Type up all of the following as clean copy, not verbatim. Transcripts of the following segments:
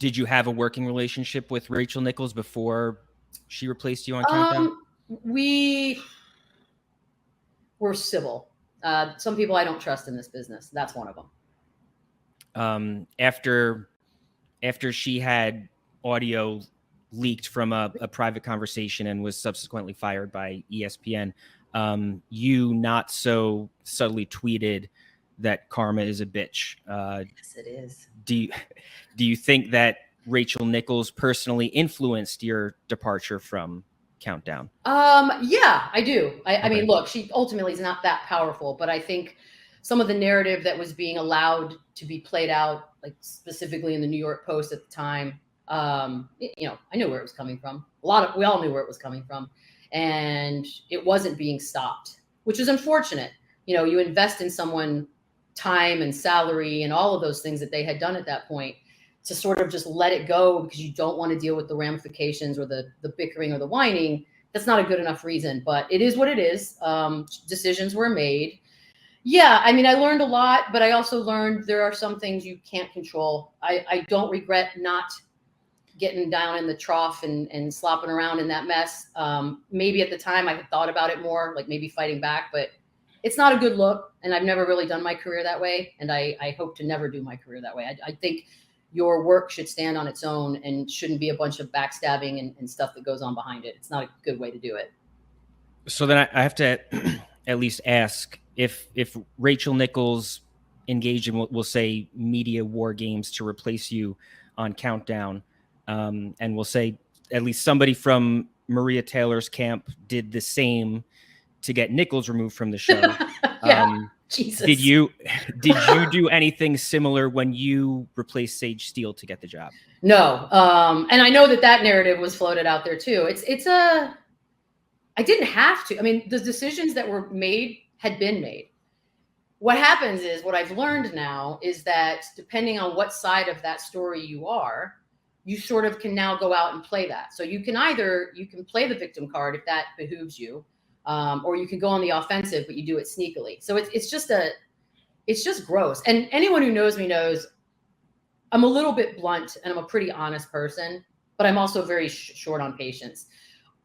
Did you have a working relationship with Rachel Nichols before she replaced you on Countdown? We were civil. Some people I don't trust in this business. That's one of them. After she had audio leaked from a private conversation and was subsequently fired by ESPN, you not so subtly tweeted that karma is a bitch. Yes, it is. Do you think that Rachel Nichols personally influenced your departure from Countdown? Yeah, I do. Okay. I mean, look, she ultimately is not that powerful, but I think some of the narrative that was being allowed to be played out, like specifically in the New York Post at the time, you know, I knew where it was coming from. We all knew where it was coming from, and it wasn't being stopped, which is unfortunate. You know, you invest in someone time and salary and all of those things that they had done at that point, to sort of just let it go because you don't want to deal with the ramifications or the bickering or the whining. That's not a good enough reason, but it is what it is. Decisions were made. Yeah, I mean, I learned a lot, but I also learned there are some things you can't control. I don't regret not getting down in the trough and slopping around in that mess. Maybe at the time I had thought about it more, like maybe fighting back, but it's not a good look. And I've never really done my career that way. And I hope to never do my career that way. I think your work should stand on its own and shouldn't be a bunch of backstabbing and stuff that goes on behind it. It's not a good way to do it. So then I have to at least ask if Rachel Nichols engaged in, we'll say, media war games to replace you on Countdown, and we'll say at least somebody from Maria Taylor's camp did the same to get Nichols removed from the show. Yeah. Jesus. Did you do anything similar when you replaced Sage Steele to get the job? No. And I know that narrative was floated out there too. I didn't have to. I mean, the decisions that were made had been made. What happens is, what I've learned now is that depending on what side of that story you are, you sort of can now go out and play that. So you can play the victim card if that behooves you. Or you can go on the offensive, but you do it sneakily. So it's just gross. And anyone who knows me knows I'm a little bit blunt and I'm a pretty honest person, but I'm also very short on patience.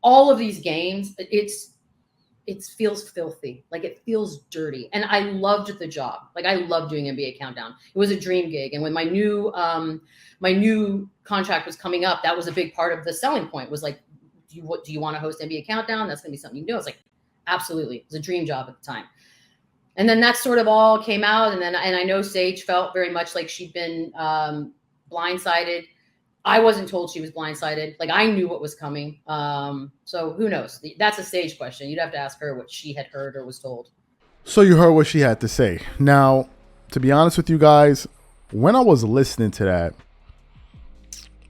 All of these games, it feels filthy. Like, it feels dirty. And I loved the job. Like, I loved doing NBA Countdown. It was a dream gig. And when my new contract was coming up, that was a big part of the selling point, was like, do you want to host NBA Countdown? That's going to be something you can do. I was like, absolutely. It was a dream job at the time. And then that sort of all came out. And I know Sage felt very much like she'd been blindsided. I wasn't told she was blindsided. Like, I knew what was coming. So who knows? That's a Sage question. You'd have to ask her what she had heard or was told. So you heard what she had to say. Now, to be honest with you guys, when I was listening to that,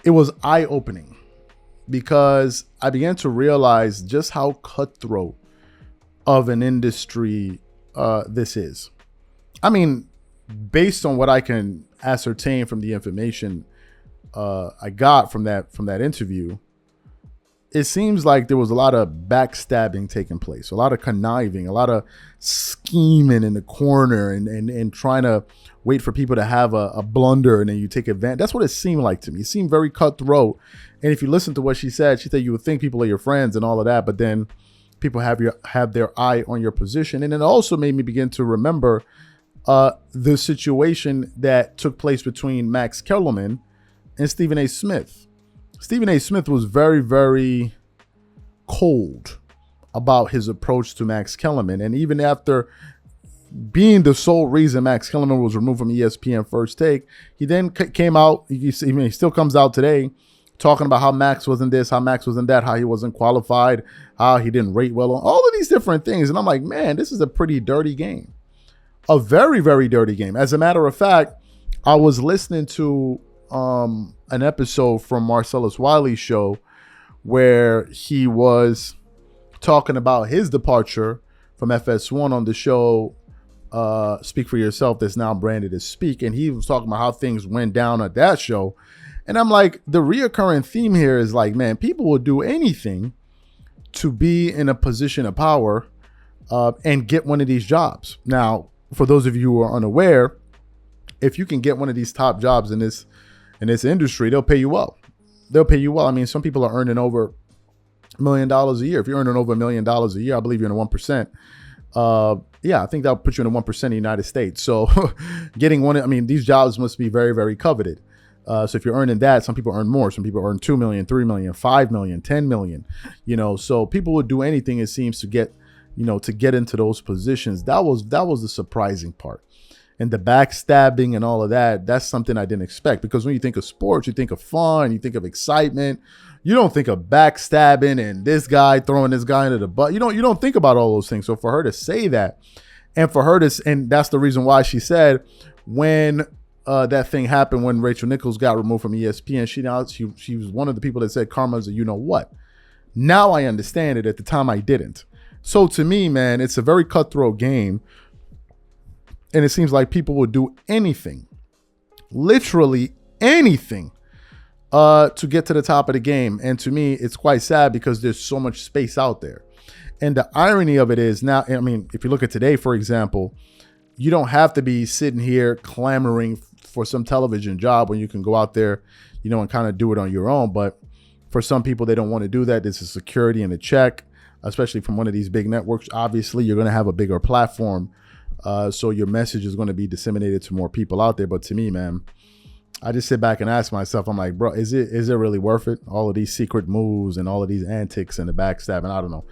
it was eye-opening, because I began to realize just how cutthroat of an industry this is. I mean, based on what I can ascertain from the information I got from that interview, it seems like there was a lot of backstabbing taking place, a lot of conniving, a lot of scheming in the corner and trying to wait for people to have a blunder and then you take advantage. That's what it seemed like to me. It seemed very cutthroat. And if you listen to what she said you would think people are your friends and all of that, but then people have their eye on your position. And it also made me begin to remember the situation that took place between Max Kellerman and Stephen A. Smith. Stephen A. Smith was very, very cold about his approach to Max Kellerman. And even after being the sole reason Max Kellerman was removed from ESPN First Take, he then came out, he still comes out today, talking about how Max wasn't this, how Max wasn't that, how he wasn't qualified, how he didn't rate well on all of these different things. And I'm like, man, this is a pretty dirty game. A very, very dirty game. As a matter of fact, I was listening to an episode from Marcellus Wiley's show where he was talking about his departure from FS1 on the show Speak for Yourself, that's now branded as Speak, and he was talking about how things went down at that show. And I'm like, the reoccurring theme here is like, man, people will do anything to be in a position of power and get one of these jobs. Now, for those of you who are unaware, if you can get one of these top jobs in this in this industry, they'll pay you well. They'll pay you well. I mean, some people are earning over $1 million a year. If you're earning over $1 million a year, I believe you're in the 1%. Yeah, I think that'll put you in the 1% of the United States. So getting one, I mean, these jobs must be very, very coveted. So if you're earning that, some people earn more. Some people earn 2 million, 3 million, 5 million, 10 million, so people would do anything, it seems, to get, to get into those positions. That was the surprising part. And the backstabbing and all of that, that's something I didn't expect, because when you think of sports, you think of fun, you think of excitement. You don't think of backstabbing and this guy throwing this guy into the butt. You don't think about all those things. So for her to say that, and for her to, and that's the reason why she said when that thing happened, when Rachel Nichols got removed from ESPN, she was one of the people that said karma's a you-know-what. Now I understand it. At the time, I didn't. So to me, man, it's a very cutthroat game. And it seems like people will do anything, literally anything, to get to the top of the game. And to me, it's quite sad because there's so much space out there. And the irony of it is now, I mean, if you look at today, for example, you don't have to be sitting here clamoring for some television job when you can go out there, and kind of do it on your own. But for some people, they don't want to do that. There's a security and a check, especially from one of these big networks. Obviously, you're going to have a bigger platform. So your message is going to be disseminated to more people out there. But to me, man, I just sit back and ask myself, I'm like, bro, is it really worth it? All of these secret moves and all of these antics and the backstabbing, I don't know.